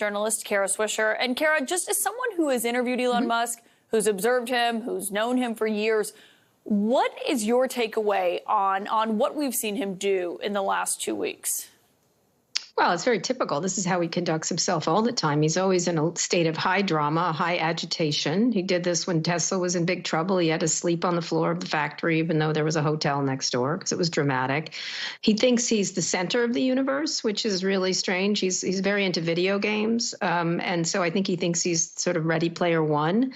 journalist Kara Swisher. And Kara, just as someone who has interviewed Elon Musk, who's observed him, who's known him for years, what is your takeaway on what we've seen him do in the last 2 weeks? Well, it's very typical. This is how he conducts himself all the time. He's always in a state of high drama, high agitation. He did this when Tesla was in big trouble. He had to sleep on the floor of the factory, even though there was a hotel next door, because it was dramatic. He thinks he's the center of the universe, which is really strange. He's very into video games. And so I think he thinks he's sort of Ready Player One.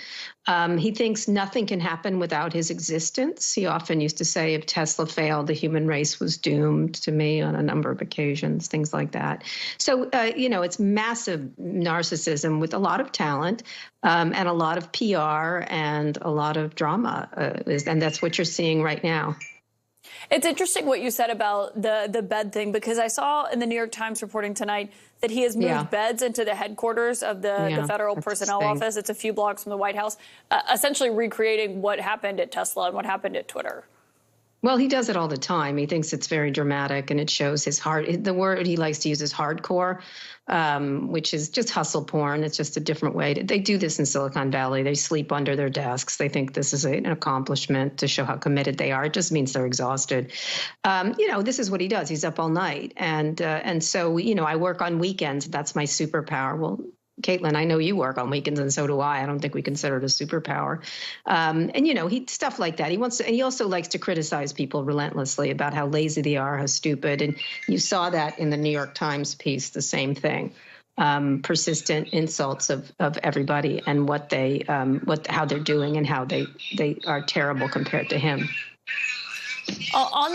He thinks nothing can happen without his existence. He often used to say, if Tesla failed, the human race was doomed, to me on a number of occasions, things like that. So, it's massive narcissism with a lot of talent and a lot of PR and a lot of drama. And that's what you're seeing right now. It's interesting what you said about the bed thing, because I saw in the New York Times reporting tonight that he has moved beds into the headquarters of the Federal Personnel Office. It's a few blocks from the White House, essentially recreating what happened at Tesla and what happened at Twitter. Well, he does it all the time. He thinks it's very dramatic, and it shows his heart. The word he likes to use is hardcore, which is just hustle porn. It's just a different way. They do this in Silicon Valley. They sleep under their desks. They think this is an accomplishment to show how committed they are. It just means they're exhausted. This is what he does. He's up all night. And so, I work on weekends. That's my superpower. Well, Caitlin, I know you work on weekends, and so do I. I don't think we consider it a superpower. He stuff like that. He also likes to criticize people relentlessly about how lazy they are, how stupid. And you saw that in the New York Times piece, the same thing. Persistent insults of everybody and how they're doing and how they are terrible compared to him. On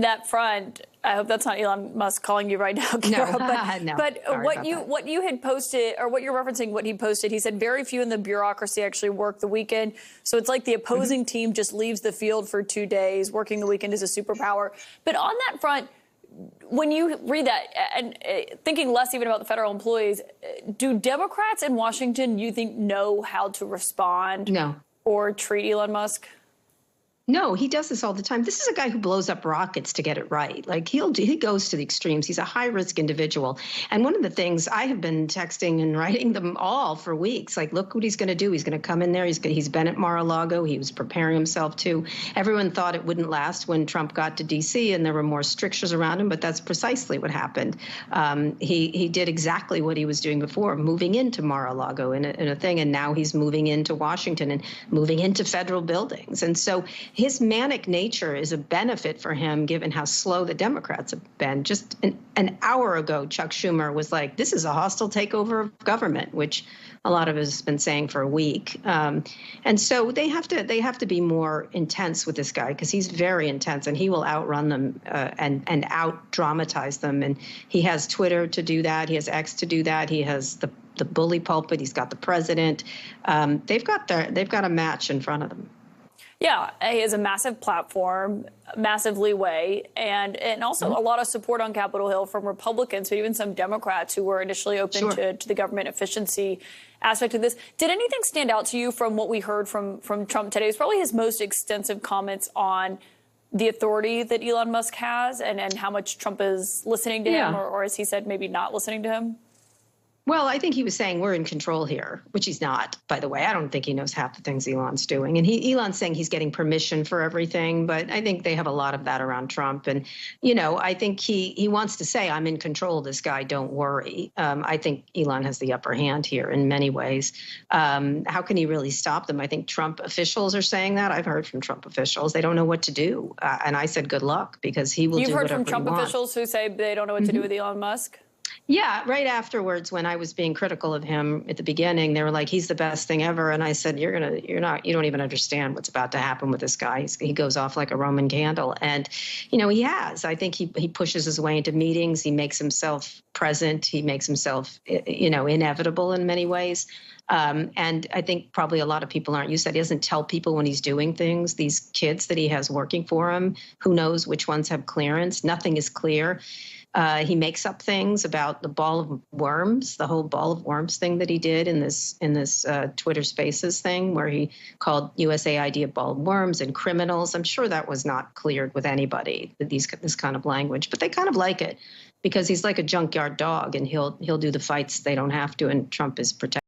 that front, I hope that's not Elon Musk calling you right now, Kara. No, but what you had posted, or what you're referencing, what he posted, he said very few in the bureaucracy actually work the weekend. So it's like the opposing team just leaves the field for 2 days. Working the weekend is a superpower. But on that front, when you read that, and thinking less even about the federal employees, do Democrats in Washington, you think, know how to respond or treat Elon Musk? No, he does this all the time. This is a guy who blows up rockets to get it right. Like he goes to the extremes. He's a high risk individual. And one of the things I have been texting and writing them all for weeks, like, look what he's going to do. He's going to come in there. He's been at Mar-a-Lago. He was preparing himself to. Everyone thought it wouldn't last when Trump got to D.C. and there were more strictures around him. But that's precisely what happened. He did exactly what he was doing before, moving into Mar-a-Lago in a thing. And now he's moving into Washington and moving into federal buildings. And so his manic nature is a benefit for him, given how slow the Democrats have been. Just an hour ago, Chuck Schumer was like, this is a hostile takeover of government, which a lot of us have been saying for a week. And so they have to be more intense with this guy, because he's very intense and he will outrun them and out dramatize them. And he has Twitter to do that. He has X to do that. He has the bully pulpit. He's got the president. They've got a match in front of them. Yeah, he has a massive platform, massive leeway, and also a lot of support on Capitol Hill from Republicans, but even some Democrats who were initially open to the government efficiency aspect of this. Did anything stand out to you from what we heard from Trump today? It was probably his most extensive comments on the authority that Elon Musk has and how much Trump is listening to him, or as he said, maybe not listening to him. Well, I think he was saying we're in control here, which he's not, by the way. I don't think he knows half the things Elon's doing. And Elon's saying he's getting permission for everything, but I think they have a lot of that around Trump. And, I think he wants to say, I'm in control of this guy, don't worry. I think Elon has the upper hand here in many ways. How can he really stop them? I think Trump officials are saying that. I've heard from Trump officials. They don't know what to do. And I said, good luck, because he will do whatever he wants. You've heard from Trump officials who say they don't know what to do with Elon Musk? Yeah, right afterwards, when I was being critical of him at the beginning, they were like, he's the you thing ever. And I said, you don't even understand what's about to happen with this guy. He goes off like a Roman candle. And, he has. I think he pushes his way into meetings. He makes himself present. He makes himself, inevitable in many ways. And I think probably a lot of people aren't used to that. He doesn't tell people when he's doing things. These kids that he has working for him, who knows which ones have clearance? Nothing is clear. He makes up things about the ball of worms, the whole ball of worms thing that he did in this Twitter Spaces thing, where he called USAID a ball of worms and criminals. I'm sure that was not cleared with anybody, this kind of language, but they kind of like it because he's like a junkyard dog, and he'll do the fights they don't have to, and Trump is protected.